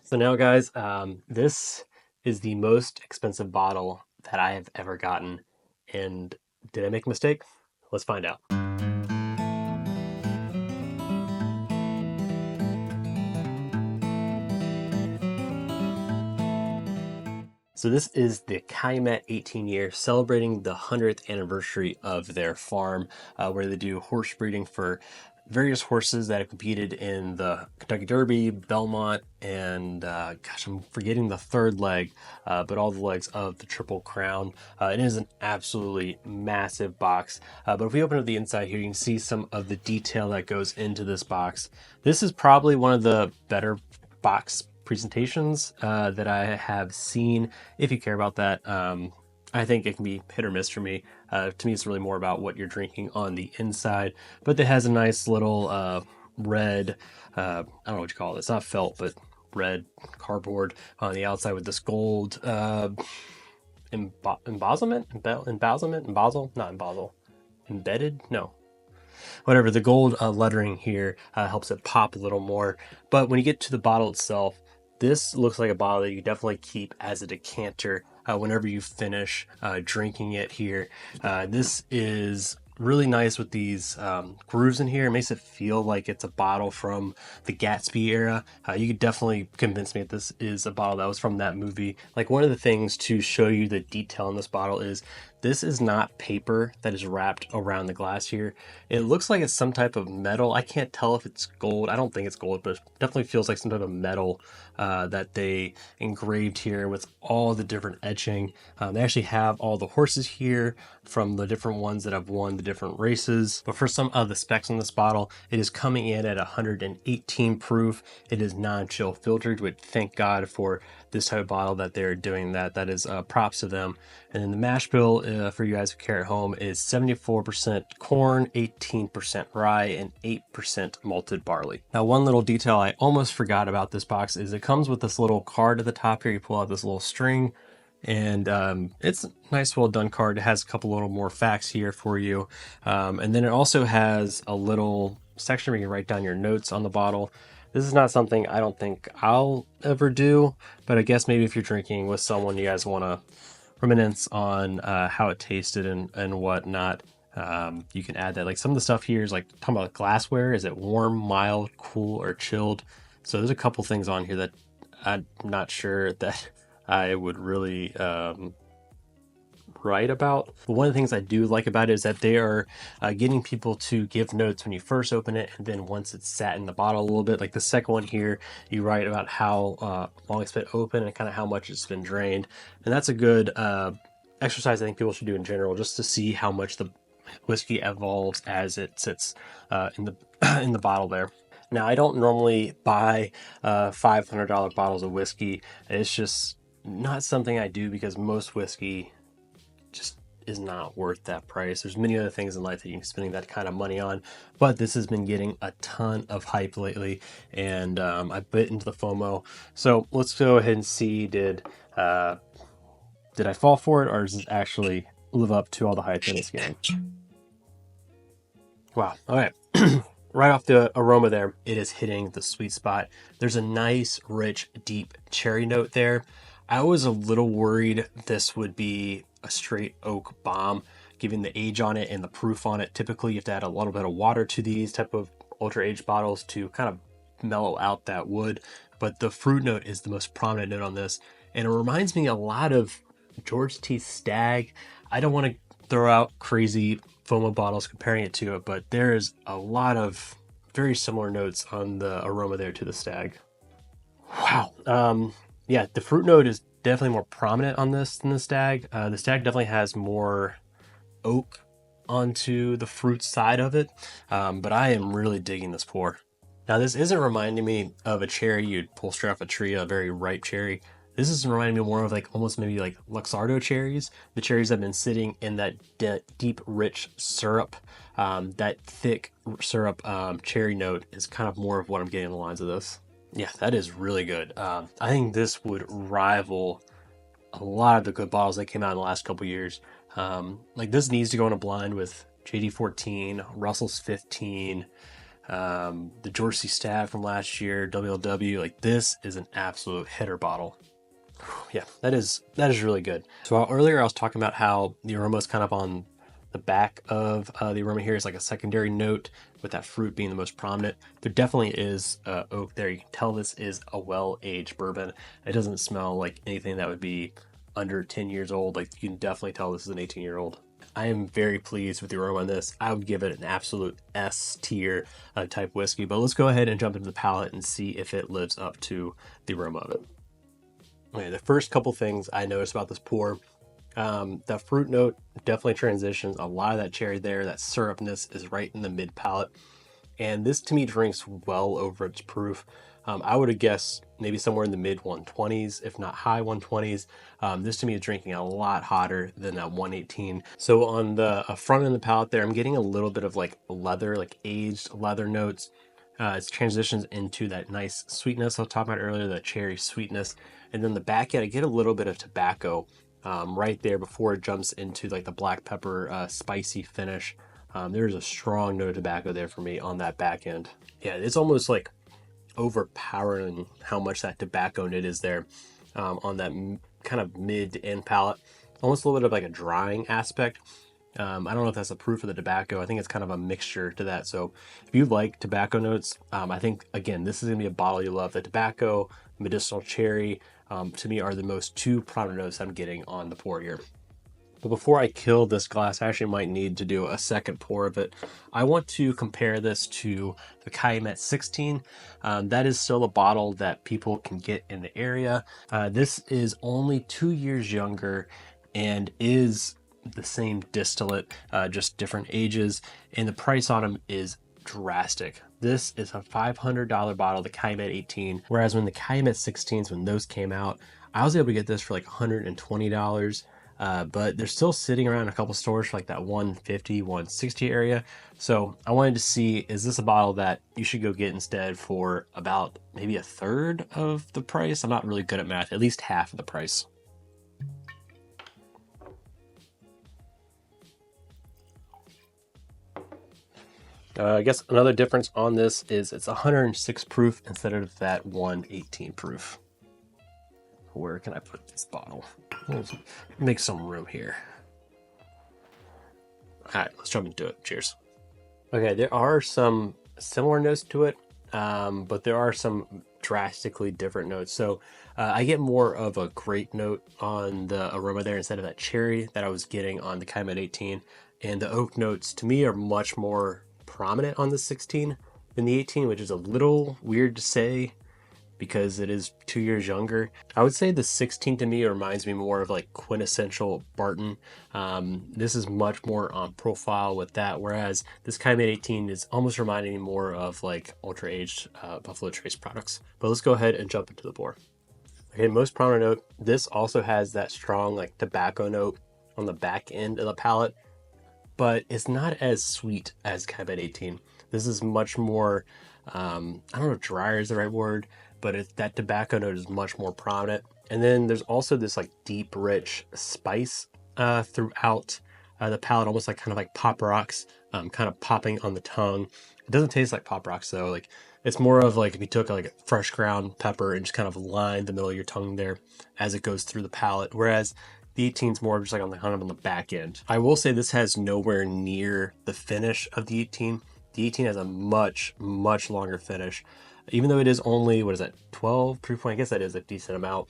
So now, guys, this is the most expensive bottle that I have ever gotten. And did I make a mistake? Let's find out. So this is the Calumet 18 year, celebrating the 100th anniversary of their farm, where they do horse breeding for various horses that have competed in the Kentucky Derby, Belmont, and gosh, I'm forgetting the third leg, but all the legs of the Triple Crown. It is an absolutely massive box. But if we open up the inside here, you can see some of the detail that goes into this box. This is probably one of the better box presentations that I have seen. If you care about that, I think it can be hit or miss for me. To me, it's really more about what you're drinking on the inside. But it has a nice little red, I don't know what you call it. It's not felt, but red cardboard on the outside with this gold embedded? No, whatever. The gold lettering here helps it pop a little more. But when you get to the bottle itself, this looks like a bottle that you definitely keep as a decanter whenever you finish drinking it here. This is really nice with these grooves in here. It makes it feel like it's a bottle from the Gatsby era. You could definitely convince me that this is a bottle that was from that movie. Like, one of the things to show you the detail in this bottle is this is not paper that is wrapped around the glass here. It looks like it's some type of metal. I can't tell if it's gold. I don't think it's gold, but it definitely feels like some type of metal that they engraved here with all the different etching. They actually have all the horses here from the different ones that have won the different races. But for some of the specs on this bottle, it is coming in at 118 proof. It is non-chill filtered, which, thank God for this type of bottle that they're doing that. That is props to them. And then the mash bill for you guys who care at home is 74% corn, 18% rye, and 8% malted barley. Now, one little detail I almost forgot about this box is it comes with this little card at the top here. You pull out this little string, and it's a nice, well done card. It has a couple little more facts here for you. And then it also has a little section where you can write down your notes on the bottle. This is not something I don't think I'll ever do, but I guess maybe if you're drinking with someone, you guys want to reminisce on how it tasted and whatnot. You can add that. Like, some of the stuff here is like talking about glassware. Is it warm, mild, cool, or chilled? So there's a couple things on here that I'm not sure that I would really write about. But one of the things I do like about it is that they are getting people to give notes when you first open it, and then once it's sat in the bottle a little bit. Like the second one here, you write about how long it's been open and kind of how much it's been drained. And that's a good exercise I think people should do in general, just to see how much the whiskey evolves as it sits in the in the bottle there. Now, I don't normally buy $500 bottles of whiskey. It's just not something I do because most whiskey just is not worth that price. There's many other things in life that you can be spending that kind of money on, but this has been getting a ton of hype lately, and I bit into the FOMO. So let's go ahead and see, did I fall for it, or does it actually live up to all the hype that it's getting? Wow. All right. Right off the aroma there, it is hitting the sweet spot. There's a nice, rich, deep cherry note there. I was a little worried this would be a straight oak bomb, given the age on it and the proof on it. Typically, you have to add a little bit of water to these type of ultra aged bottles to kind of mellow out that wood. But the fruit note is the most prominent note on this, and it reminds me a lot of George T. Stagg. I don't want to throw out crazy FOMO bottles comparing it to it, but there is a lot of very similar notes on the aroma there to the Stagg. Wow. Yeah, the fruit note is definitely more prominent on this than the Stagg. The Stagg definitely has more oak onto the fruit side of it, but I am really digging this pour. Now, this isn't reminding me of a cherry you'd pull straight off a tree, a very ripe cherry. This is reminding me more of like almost maybe like Luxardo cherries. The cherries have been sitting in that deep, rich syrup. That thick syrup cherry note is kind of more of what I'm getting in the lines of this. Yeah, that is really good. I think this would rival a lot of the good bottles that came out in the last couple years. Like, this needs to go in a blind with JD 14, Russell's 15, the George C. Staff from last year, WLW. Like, this is an absolute hitter bottle. Yeah, that is really good. So earlier I was talking about how the aroma is kind of on the back of the aroma here is like a secondary note, with that fruit being the most prominent. There definitely is oak there. You can tell this is a well-aged bourbon. It doesn't smell like anything that would be under 10 years old. Like, you can definitely tell this is an 18-year-old. I am very pleased with the aroma on this. I would give it an absolute S tier type whiskey, but let's go ahead and jump into the palate and see if it lives up to the aroma of it. Okay, the first couple things I noticed about this pour, that fruit note definitely transitions. A lot of that cherry there, that syrupness is right in the mid palate. And this to me drinks well over its proof. I would have guessed maybe somewhere in the mid 120s, if not high 120s. This to me is drinking a lot hotter than that 118. So on the front end of the palate there, I'm getting a little bit of like leather, like aged leather notes. It transitions into that nice sweetness I was talking about earlier, that cherry sweetness. And then the back end, I get a little bit of tobacco right there before it jumps into like the black pepper spicy finish. There's a strong note of tobacco there for me on that back end. Yeah, it's almost like overpowering how much that tobacco nit is there on that kind of mid to end palate. Almost a little bit of like a drying aspect. I don't know if that's the proof of the tobacco. I think it's kind of a mixture to that. So if you like tobacco notes, I think, again, this is going to be a bottle you love. The tobacco, medicinal cherry, to me are the most two prominent notes I'm getting on the pour here. But before I kill this glass, I actually might need to do a second pour of it. I want to compare this to the Calumet 16. That is still a bottle that people can get in the area. This is only 2 years younger and is the same distillate, just different ages. And the price on them is drastic. This is a $500 bottle, the Calumet 18. Whereas when the Calumet 16s, when those came out, I was able to get this for like $120. But they're still sitting around a couple stores for like that 150, 160 area. So I wanted to see, is this a bottle that you should go get instead for about maybe a third of the price? I'm not really good at math, at least half of the price. I guess another difference on this is it's 106 proof instead of that 118 proof. Where can I put this bottle? Let's make some room here. All right, let's jump into it. Cheers. Okay, there are some similar notes to it, but there are some drastically different notes. So I get more of a grape note on the aroma there instead of that cherry that I was getting on the Calumet 18. And the oak notes to me are much more prominent on the 16 than the 18, which is a little weird to say because it is 2 years younger. I would say the 16 to me reminds me more of like quintessential Barton. This is much more on profile with that, whereas this Calumet 18 is almost reminding me more of like ultra aged Buffalo Trace products. But let's go ahead and jump into the pour. Okay, most prominent note, this also has that strong like tobacco note on the back end of the palate, but it's not as sweet as Calumet 18. This is much more, I don't know if drier is the right word, but that tobacco note is much more prominent. And then there's also this like deep, rich spice throughout the palate, almost like kind of like Pop Rocks, kind of popping on the tongue. It doesn't taste like Pop Rocks though. Like, it's more of like if you took like a fresh ground pepper and just kind of lined the middle of your tongue there as it goes through the palate. Whereas the 18 is more just like on the kind of on the back end. I will say this has nowhere near the finish of the 18. The 18 has a much, much longer finish. Even though it is only, what is that, 12 proof point? I guess that is a decent amount.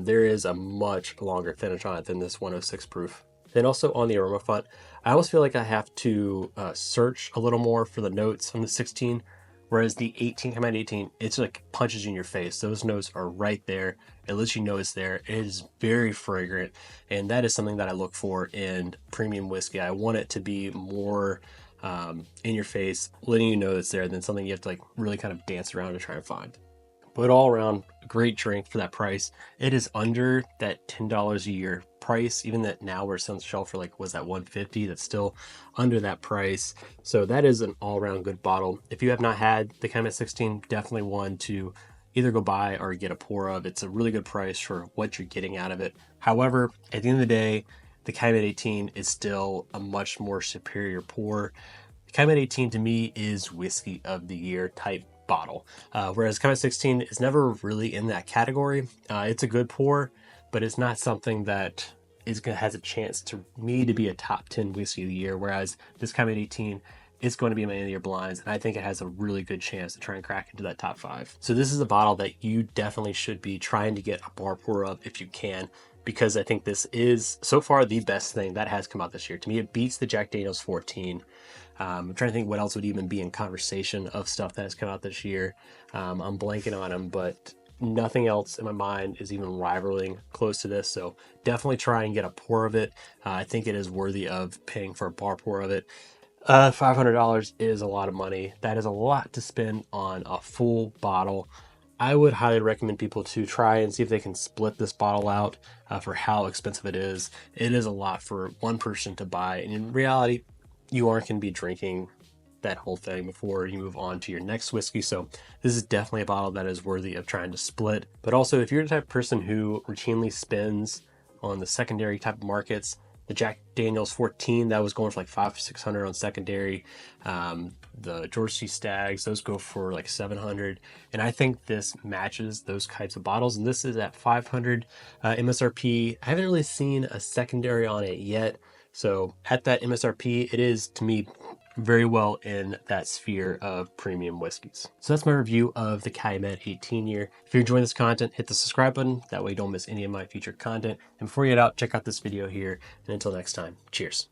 There is a much longer finish on it than this 106 proof. Then also on the aroma front, I almost feel like I have to search a little more for the notes on the 16, whereas the 18, Calumet 18, it's like punches you in your face. Those notes are right there. It lets you know it's there. It is very fragrant, and that is something that I look for in premium whiskey. I want it to be more in your face, letting you know it's there, than something you have to like really kind of dance around to try and find. But all around, great drink for that price. It is under that $10 a year price, even that now we're on the shelf for like, was that 150? That's still under that price. So that is an all around good bottle. If you have not had the Calumet 16, definitely one to either go buy or get a pour of. It's a really good price for what you're getting out of it. However, at the end of the day, the Calumet 18 is still a much more superior pour. The Calumet 18 to me is whiskey of the year type bottle, whereas Calumet 16 is never really in that category. It's a good pour, but it's not something that has a chance to me to be a top 10 whiskey of the year, whereas this Calumet 18 is going to be my end of year blinds, and I think it has a really good chance to try and crack into that top 5. So this is a bottle that you definitely should be trying to get a bar pour of if you can, because I think this is so far the best thing that has come out this year. To me, it beats the Jack Daniel's 14. I'm trying to think what else would even be in conversation of stuff that has come out this year. I'm blanking on them, but nothing else in my mind is even rivaling close to this. So definitely try and get a pour of it. I think it is worthy of paying for a bar pour of it. $500 is a lot of money. That is a lot to spend on a full bottle. I would highly recommend people to try and see if they can split this bottle out for how expensive it is. It is a lot for one person to buy, and in reality, you aren't going to be drinking that whole thing before you move on to your next whiskey. So this is definitely a bottle that is worthy of trying to split. But also, if you're the type of person who routinely spends on the secondary type of markets, the Jack Daniel's 14, that was going for like $500-600 on secondary. The George C. Staggs, those go for like $700. And I think this matches those types of bottles. And this is at $500 MSRP. I haven't really seen a secondary on it yet. So at that MSRP, it is, to me, very well in that sphere of premium whiskeys. So that's my review of the Calumet 18 year. If you're enjoying this content, hit the subscribe button. That way you don't miss any of my future content. And before you get out, check out this video here. And until next time, cheers.